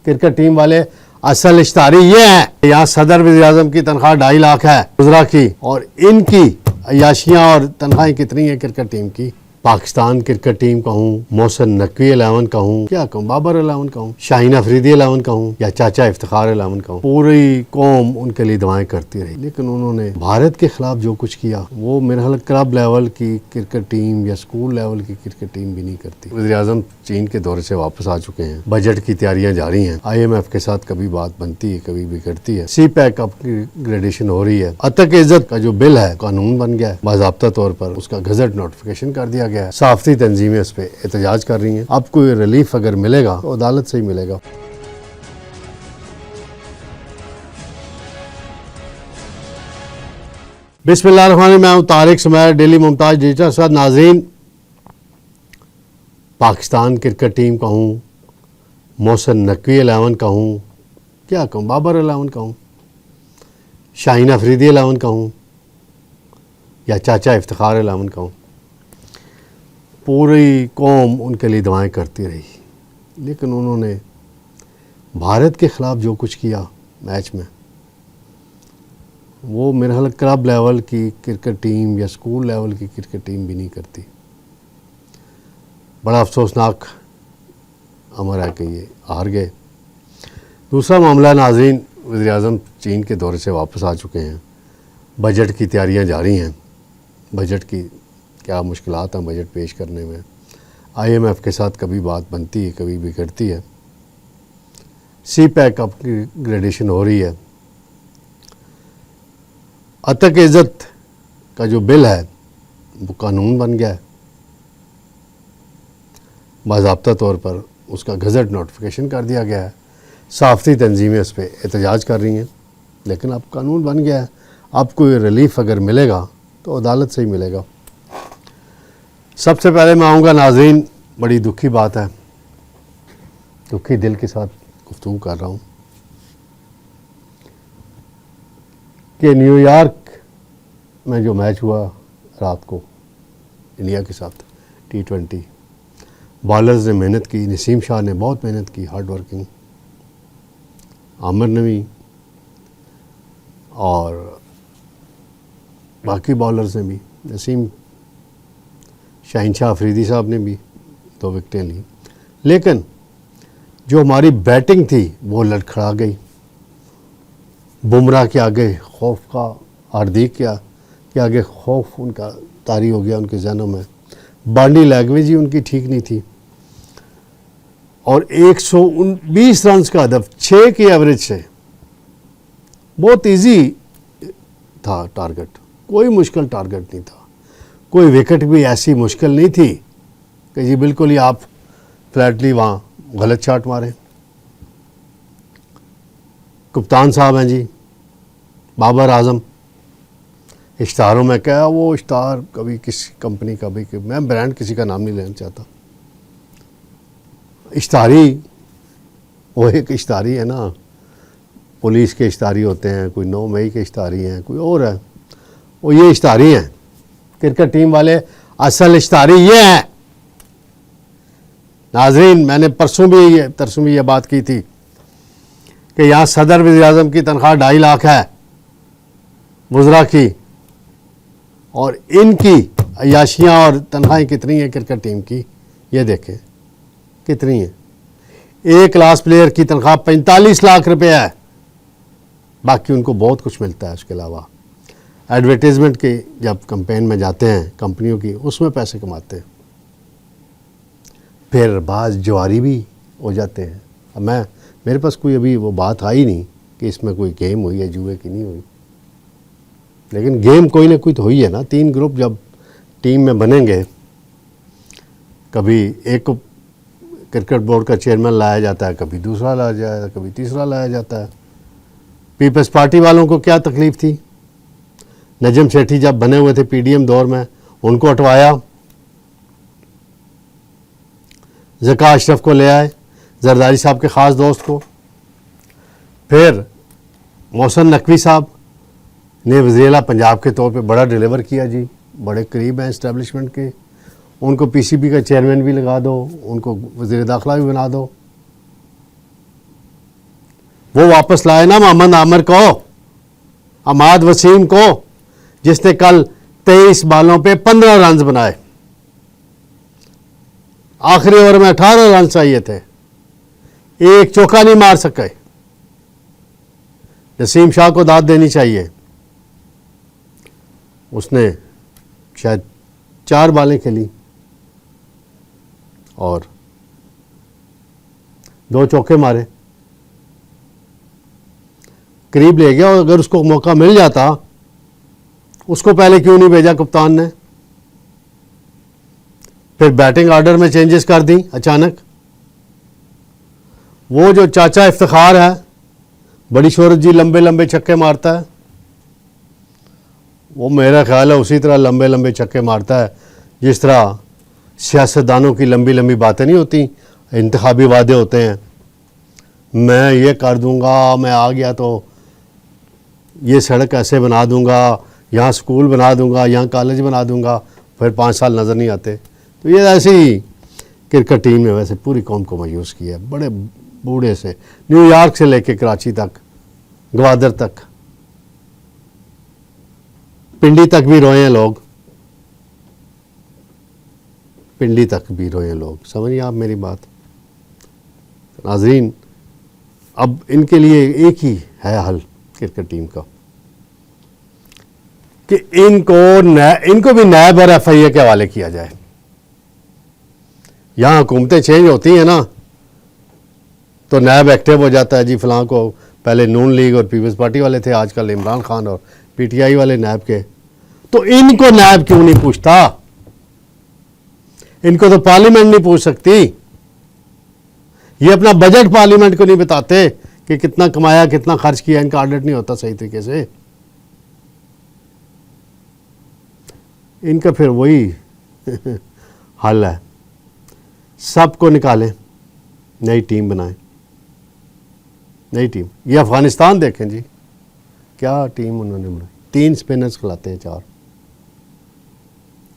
Cricket team वाले असल इश्तारी ये है, यहाँ सदर वज़ीर-ए-आज़म की तनख्वाह 2.5 लाख है गुजरा की, और इनकी अयाशियाँ और तनख्वाहें कितनी है क्रिकेट टीम की। पाकिस्तान क्रिकेट टीम कहूँ, मोहसिन नकवी 11 कहूँ, क्या कहूँ, बाबर 11 कहूँ, शाहीन अफरीदी 11 कहूँ, या चाचा इफ्तिखार 11 कहूँ, पूरी कौम उनके लिए दुआएं करती रही। लेकिन उन्होंने भारत के खिलाफ जो कुछ किया वो मेरे ख्याल क्लब लेवल की क्रिकेट टीम या स्कूल लेवल की क्रिकेट टीम भी नहीं करती। वज़ीर-ए-आज़म चीन के दौरे से वापस आ चुके हैं, बजट की तैयारियां जारी हैं, IMF के साथ कभी बात बनती है कभी बिगड़ती है, CPEC अपग्रेडेशन हो रही है, अतक इज्जत का जो बिल है कानून बन गया है, बाज़ाब्ता तौर पर उसका गजट नोटिफिकेशन कर दिया गया है, साफ़ी तंजीमें उस पर एहतजाज कर रही हैं। अब कोई रिलीफ अगर मिलेगा तो अदालत से ही मिलेगा। बिस्मिल्लाहिर्रहमानिर्रहीम, मैं हूं तारिक सुमैर, डेली मुमताज़ डिजिटल के साथ। नाज़रीन, पाकिस्तान क्रिकेट टीम कहूँ, मोहसिन नकवी 11 कहूँ, क्या कहूँ, बाबर 11 कहूँ, शाहीन अफरीदी 11 कहूँ, या चाचा इफ्तिखार 11 कहूँ, पूरी कौम उनके लिए दुआएं करती रही। लेकिन उन्होंने भारत के ख़िलाफ़ जो कुछ किया मैच में वो मेरे ख्याल क्लब लेवल की क्रिकेट टीम या स्कूल लेवल की क्रिकेट टीम भी नहीं करती। बड़ा अफसोसनाक अमर है कि ये हार गए। दूसरा मामला नाज़रीन, वज़ीर-ए-आज़म चीन के दौरे से वापस आ चुके हैं, बजट की तैयारियां जारी हैं, बजट की क्या मुश्किलात हैं बजट पेश करने में, IMF के साथ कभी बात बनती है कभी बिगड़ती है, CPEC अपग्रेडेशन हो रही है, अतक इज्जत का जो बिल है वो कानून बन गया है, बाज़ाब्ता तौर पर उसका गजट नोटिफिकेशन कर दिया गया है, साफ़ी तंजीमें उस पर एहतजाज कर रही हैं। लेकिन अब कानून बन गया है, अब कोई रिलीफ अगर मिलेगा तो अदालत से ही मिलेगा। सबसे पहले मैं आऊँगा नाज़रीन, बड़ी दुखी बात है, दुखी दिल के साथ गुफ्तगू कर रहा हूँ कि न्यूयॉर्क में जो मैच हुआ रात को इंडिया के साथ T20, बॉलर्स ने मेहनत की, नसीम शाह ने बहुत मेहनत की, हार्ड वर्किंग, आमिर नवी और बाकी बॉलर्स ने भी, नसीम शाहीन शाह अफरीदी साहब ने भी 2 विकेटें ली। लेकिन जो हमारी बैटिंग थी वो लड़खड़ा गई। बुमराह के आगे खौफ का, हार्दिक के आगे खौफ उनका तारी हो गया उनके जहनों में। बॉडी लैंग्वेज ही उनकी ठीक नहीं थी और 120 रन का हदफ 6 की एवरेज से बहुत इजी था टारगेट, कोई मुश्किल टारगेट नहीं था, कोई विकेट भी ऐसी मुश्किल नहीं थी कि जी बिल्कुल ही आप फ्लैटली वहाँ गलत शॉट मारें। कप्तान साहब हैं जी बाबर आजम, इश्तारों में क्या वो इश्तार कभी किसी कंपनी का भी, मैं ब्रांड किसी का नाम नहीं लेना चाहता, इश्तारी वो एक इश्तारी है ना, पुलिस के इश्तारी होते हैं, कोई 9 मई के इश्तारी हैं, कोई और है, वो ये इश्तारी हैं। क्रिकेट टीम वाले असल इश्तारी ये हैं। नाजरीन, मैंने परसों भी ये बात की थी कि यहाँ सदर वज़ीर-ए-आज़म की तनख्वाह 2.5 लाख है गुजरा की, और इनकी अयाशियाँ और तनख्वाहें कितनी हैं क्रिकेट टीम की, ये देखें कितनी है। एक क्लास प्लेयर की तनख्वाह 45 लाख रुपए है, बाकी उनको बहुत कुछ मिलता है। उसके अलावा एडवर्टीज़मेंट के जब कैंपेन में जाते हैं कंपनियों की, उसमें पैसे कमाते हैं, फिर बाज जवारी भी हो जाते हैं। अब मेरे पास कोई अभी वो बात आई नहीं कि इसमें कोई गेम हुई है, जुए की नहीं हुई, लेकिन गेम कोई ना कोई तो हुई है ना। 3 ग्रुप जब टीम में बनेंगे, कभी एक क्रिकेट बोर्ड का चेयरमैन लाया जाता है, कभी दूसरा लाया जाता है, कभी तीसरा लाया जाता है। पीपल्स पार्टी वालों को क्या तकलीफ़ थी, नजम सेठी जब बने हुए थे PDM दौर में, उनको हटवाया, ज़का अशरफ को ले आए, जरदारी साहब के ख़ास दोस्त को, फिर मोहसिन नकवी साहब ने वज़ीर पंजाब के तौर पे बड़ा डिलीवर किया जी, बड़े करीब हैं इस्टेब्लिशमेंट के, उनको PCB का चेयरमैन भी लगा दो, उनको वज़ीर दाखिला भी बना दो। वो वापस लाए ना मोहम्मद आमिर को, अमाद वसीम को, जिसने कल 23 बालों पे 15 रन बनाए। आखिरी ओवर में 18 रन चाहिए थे, एक चौका नहीं मार सके। नसीम शाह को दाद देनी चाहिए, उसने शायद 4 बालें खेली और 2 चौके मारे, करीब ले गया। और अगर उसको मौका मिल जाता, उसको पहले क्यों नहीं भेजा कप्तान ने? फिर बैटिंग ऑर्डर में चेंजेस कर दी अचानक। वो जो चाचा इफ्तिखार है, बड़ी शोहरत जी, लंबे लंबे छक्के मारता है, वो मेरा ख्याल है उसी तरह लंबे लंबे छक्के मारता है जिस तरह सियासतदानों की लंबी लंबी बातें नहीं होती, इंतखाबी वादे होते हैं। मैं ये कर दूंगा, मैं आ गया तो ये सड़क ऐसे बना दूंगा, यहाँ स्कूल बना दूंगा, यहाँ कॉलेज बना दूंगा, फिर 5 साल नज़र नहीं आते। तो ये ऐसी ही क्रिकेट टीम ने वैसे पूरी कौम को मायूस किया है, बड़े बूढ़े से, न्यूयॉर्क से लेके कराची तक, ग्वादर तक, पिंडी तक भी रोए हैं लोग, पिंडी तक भी रोए हैं लोग। समझिए आप मेरी बात नाजरीन। अब इनके लिए एक ही है हल क्रिकेट टीम का कि इनको भी नैब और FIA के हवाले किया जाए। यहाँ हुकूमतें चेंज होती हैं ना, तो नैब एक्टिव हो जाता है जी। फलां को पहले नून लीग और पीपल्स पार्टी वाले थे, आजकल इमरान खान और PTI वाले नैब के। तो इनको नैब क्यों नहीं पूछता? इनको तो पार्लियामेंट नहीं पूछ सकती। ये अपना बजट पार्लियामेंट को नहीं बताते कि कितना कमाया, कितना खर्च किया, इनका ऑडिट नहीं होता सही तरीके से। इनका फिर वही हल है, सबको निकालें, नई टीम बनाएं, नई टीम। ये अफगानिस्तान देखें जी, क्या टीम उन्होंने बनाई, 3 स्पिनर्स खिलाते हैं 4।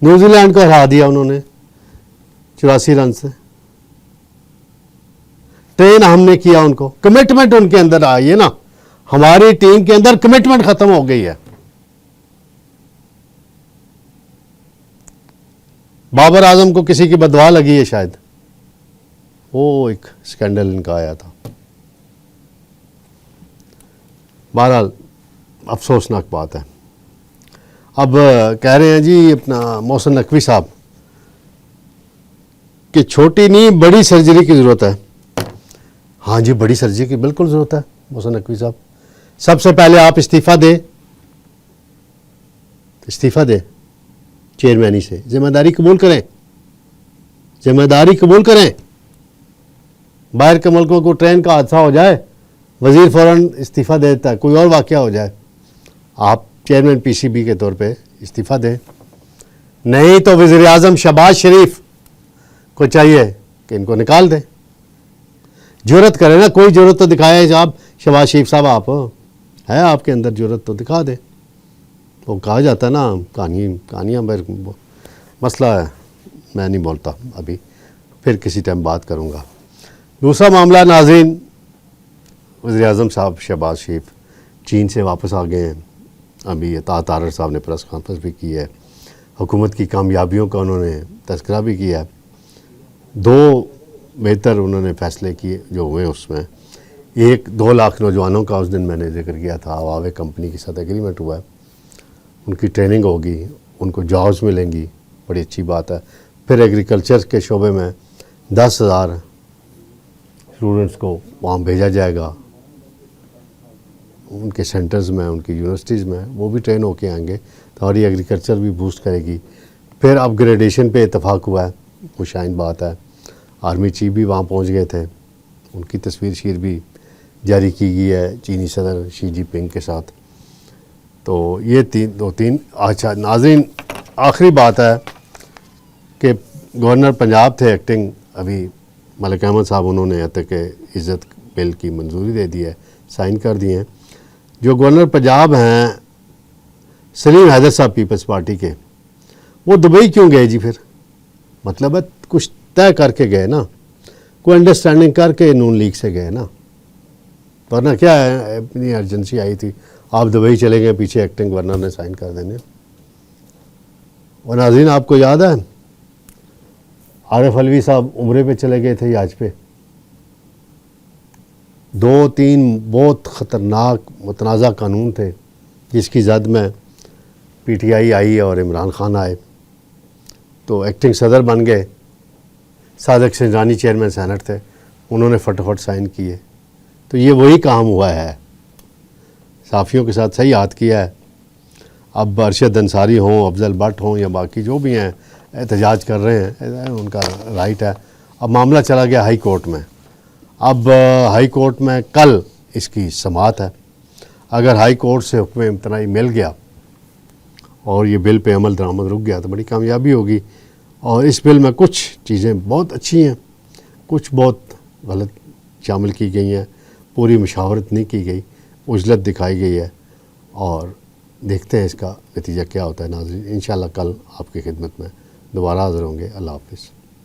न्यूजीलैंड को हरा दिया उन्होंने 84 रन से। ट्रेन हमने किया उनको, कमिटमेंट उनके अंदर आई है ना। हमारी टीम के अंदर कमिटमेंट खत्म हो गई है। बाबर आजम को किसी की बदवा लगी है शायद, वो एक स्कैंडल इनका आया था। बहरहाल अफसोसनाक बात है। अब कह रहे हैं जी अपना मोहसिन नकवी साहब कि छोटी नहीं बड़ी सर्जरी की ज़रूरत है। हाँ जी, बड़ी सर्जरी की बिल्कुल ज़रूरत है मोहसिन नकवी साहब। सबसे पहले आप इस्तीफ़ा दें चेयरमैनी से, जिम्मेदारी कबूल करें, जिम्मेदारी कबूल करें। बाहर के मुल्कों को ट्रेन का हादसा हो जाए, वज़ीर फ़ौरन इस्तीफ़ा दे देता है, कोई और वाक़या हो जाए, आप चेयरमैन PCB के तौर पे इस्तीफ़ा दें। नहीं तो वज़ीर आज़म शहबाज शरीफ को चाहिए कि इनको निकाल दें। जुर्रत करें ना, कोई जुर्रत तो दिखाए आप शहबाज शरीफ साहब, आप है आपके अंदर जुर्रत तो दिखा दे। वो कहा जाता है ना, कहानियाँ मसला है, मैं नहीं बोलता अभी, फिर किसी टाइम बात करूँगा। दूसरा मामला नाज़रीन, वज़ीर आज़म साहब शहबाज शरीफ चीन से वापस आ गए हैं। अभी अता तारर साहब ने प्रेस कॉन्फ्रेंस भी की है, हुकूमत की कामयाबियों का उन्होंने तज़किरा भी किया है। 2 बेहतर उन्होंने फ़ैसले किए जो हुए, उसमें एक 2 लाख नौजवानों का उस दिन मैंने जिक्र किया था, हवावे कंपनी के साथ एग्रीमेंट हुआ है, उनकी ट्रेनिंग होगी, उनको जॉब्स मिलेंगी, बड़ी अच्छी बात है। फिर एग्रीकल्चर के शोबे में 10,000 स्टूडेंट्स को वहाँ भेजा जाएगा, उनके सेंटर्स में, उनकी यूनिवर्सिटीज़ में, वो भी ट्रेन होके आएंगे, तो हमारी एग्रीकल्चर भी बूस्ट करेगी। फिर अपग्रेडेशन पे इतफाक़ हुआ है, खुशाइन बात है। आर्मी चीफ भी वहाँ पहुँच गए थे, उनकी तस्वीर शीर भी जारी की गई है चीनी सदर शी जिनपिंग के साथ। तो ये 3 अच्छा नाज़रीन, आखिरी बात है कि गवर्नर पंजाब थे एक्टिंग, अभी मलिक अहमद साहब, उन्होंने अतक इज़्ज़त बिल की मंजूरी दे दी है, साइन कर दिए हैं। जो गवर्नर पंजाब हैं सलीम हैदर साहब पीपल्स पार्टी के, वो दुबई क्यों गए जी? फिर मतलब है कुछ तय करके गए ना, कोई अंडरस्टैंडिंग करके नून लीग से गए ना। वरना क्या है, इतनी अर्जेंसी आई थी, आप दुबई चले गए, पीछे एक्टिंग गवर्नर ने साइन कर देने। और नाज़रीन, आपको याद है आरिफ अलवी साहब उम्रे पे चले गए थे याज पे, 2-3 बहुत ख़तरनाक मुतनाज़ा कानून थे जिसकी जद में PTI आई और इमरान खान आए, तो एक्टिंग सदर बन गए। सादिक सिंजानी चेयरमैन सेनेट थे, उन्होंने फटाफट साइन किए। तो ये वही काम हुआ है, साफ़ियों के साथ सही याद किया है। अब अरशद अंसारी हों, अफजल भट्ट हों या बाकी जो भी हैं एहतजाज कर रहे हैं, उनका राइट है। अब मामला चला गया हाई कोर्ट में। अब हाई कोर्ट में कल इसकी समाअत है। अगर हाई कोर्ट से हुक्म इम्तनाई मिल गया और ये बिल पे अमल दरामद रुक गया तो बड़ी कामयाबी होगी। और इस बिल में कुछ चीज़ें बहुत अच्छी हैं, कुछ बहुत गलत शामिल की गई हैं, पूरी मुशावरत नहीं की गई, उजलत दिखाई गई है। और देखते हैं इसका नतीजा क्या होता है। नाज़रीन, इंशाअल्लाह कल आपकी खिदमत में दोबारा हाज़िर होंगे। अल्लाह हाफ़िज़।